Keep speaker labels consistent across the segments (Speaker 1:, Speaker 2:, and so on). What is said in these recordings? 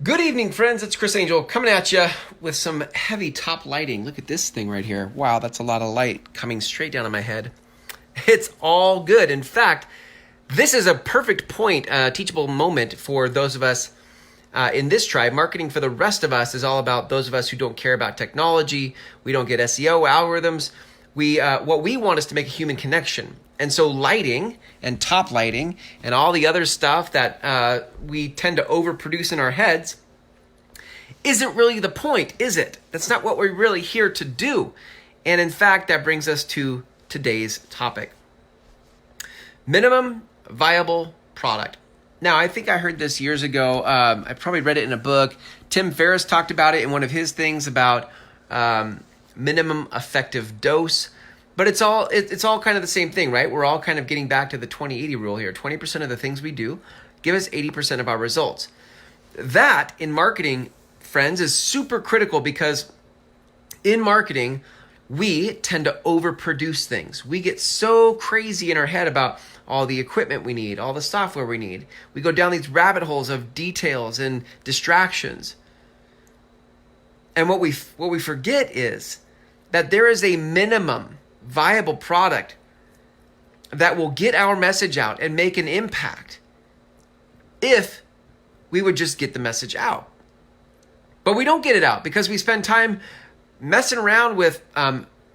Speaker 1: Good evening, friends. It's Chris Angel coming at you with some heavy top lighting. Look at this thing right here. Wow, that's a lot of light coming straight down on my head. It's all good. In fact, this is a perfect point, teachable moment for those of us in this tribe. Marketing for the rest of us is all about those of us who don't care about technology. We don't get SEO algorithms. What we want is to make a human connection. And so lighting and top lighting and all the other stuff that we tend to overproduce in our heads isn't really the point, is it? That's not what we're really here to do. And in fact, that brings us to today's topic. Minimum viable product. Now, I think I heard this years ago. I probably read it in a book. Tim Ferriss talked about it in one of his things about minimum effective dose. But it's all kind of the same thing, right? We're all kind of getting back to the 20-80 rule here. 20% of the things we do give us 80% of our results. That, in marketing, friends, is super critical because in marketing, we tend to overproduce things. We get so crazy in our head about all the equipment we need, all the software we need. We go down these rabbit holes of details and distractions. And what we forget is that there is a minimum viable product that will get our message out and make an impact if we would just get the message out. But we don't get it out because we spend time messing around with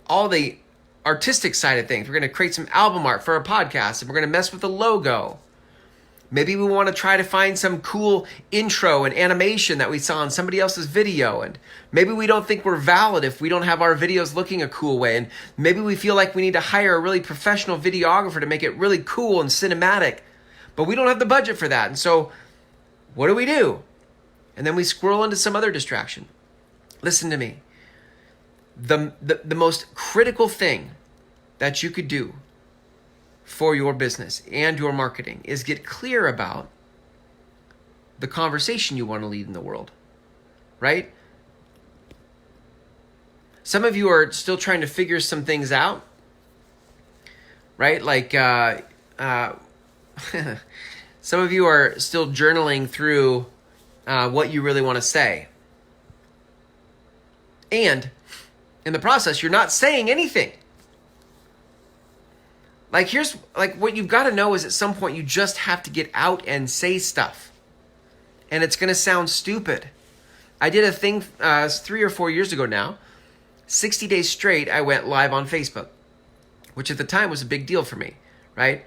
Speaker 1: all the artistic side of things. We're going to create some album art for our podcast and we're going to mess with the logo. Maybe we want to try to find some cool intro and animation that we saw in somebody else's video. And maybe we don't think we're valid if we don't have our videos looking a cool way. And maybe we feel like we need to hire a really professional videographer to make it really cool and cinematic. But we don't have the budget for that. And so what do? And then we squirrel into some other distraction. Listen to me. The most critical thing that you could do for your business and your marketing is get clear about the conversation you want to lead in the world, right? Some of you are still trying to figure some things out, right? Like some of you are still journaling through what you really want to say. And in the process, you're not saying anything. Here's what you've got to know is at some point you just have to get out and say stuff. And it's going to sound stupid. I did a thing 3 or 4 years ago now. 60 days straight, I went live on Facebook, which at the time was a big deal for me, right?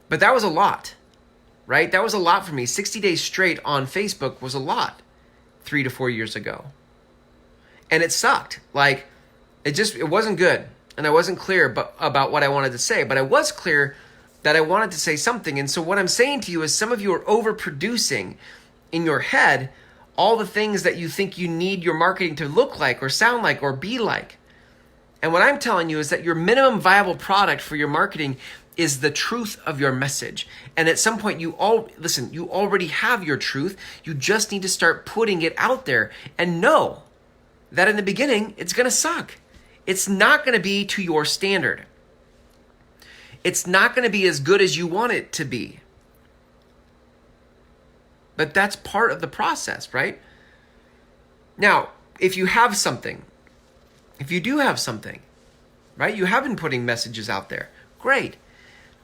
Speaker 1: But that was a lot, right? That was a lot for me. 60 days straight on Facebook was a lot 3 to 4 years ago. And it sucked. It wasn't good. And I wasn't clear about what I wanted to say, but I was clear that I wanted to say something. And so what I'm saying to you is some of you are overproducing in your head all the things that you think you need your marketing to look like or sound like or be like. And what I'm telling you is that your minimum viable product for your marketing is the truth of your message. And at some point you already have your truth. You just need to start putting it out there and know that in the beginning, it's going to suck. It's not going to be to your standard. It's not going to be as good as you want it to be. But that's part of the process, right? Now, if you do have something, right? You have been putting messages out there. Great.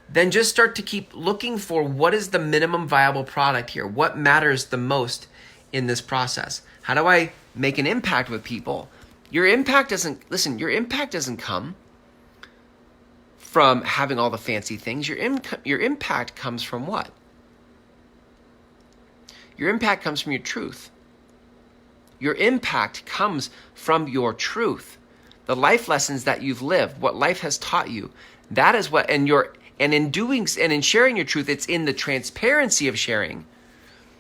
Speaker 1: Then just start to keep looking for what is the minimum viable product here? What matters the most in this process? How do I make an impact with people? Your impact doesn't come from having all the fancy things. Your impact comes from what? Your impact comes from your truth. Your impact comes from your truth. The life lessons that you've lived, what life has taught you. That is what, and in sharing your truth, it's in the transparency of sharing.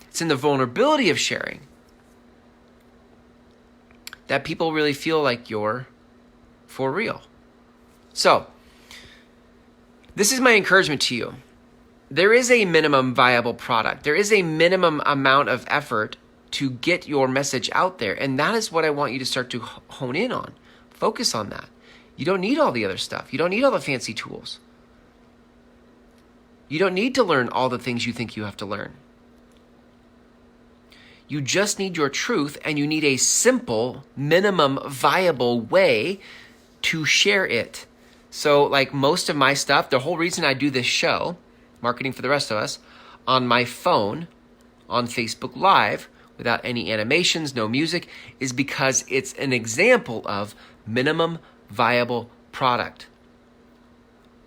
Speaker 1: It's in the vulnerability of sharing that people really feel like you're for real. So, this is my encouragement to you. There is a minimum viable product. There is a minimum amount of effort to get your message out there. And that is what I want you to start to hone in on. Focus on that. You don't need all the other stuff. You don't need all the fancy tools. You don't need to learn all the things you think you have to learn. You just need your truth, and you need a simple, minimum viable way to share it. So like most of my stuff, the whole reason I do this show, Marketing for the Rest of Us, on my phone, on Facebook Live, without any animations, no music, is because it's an example of minimum viable product.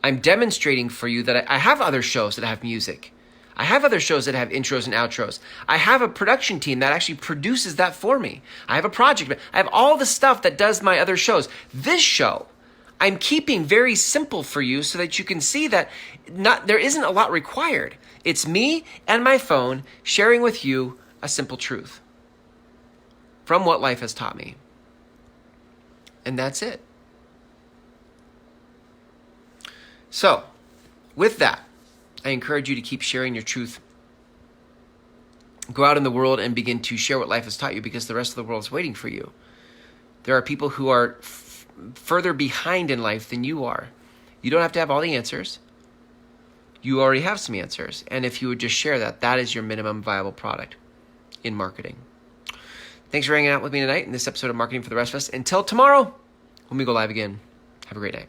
Speaker 1: I'm demonstrating for you that I have other shows that have music. I have other shows that have intros and outros. I have a production team that actually produces that for me. I have a project. I have all the stuff that does my other shows. This show, I'm keeping very simple for you so that you can see that there isn't a lot required. It's me and my phone sharing with you a simple truth from what life has taught me. And that's it. So, with that, I encourage you to keep sharing your truth. Go out in the world and begin to share what life has taught you, because the rest of the world is waiting for you. There are people who are further behind in life than you are. You don't have to have all the answers. You already have some answers. And if you would just share that, that is your minimum viable product in marketing. Thanks for hanging out with me tonight in this episode of Marketing for the Rest of Us. Until tomorrow, when we go live again, have a great night.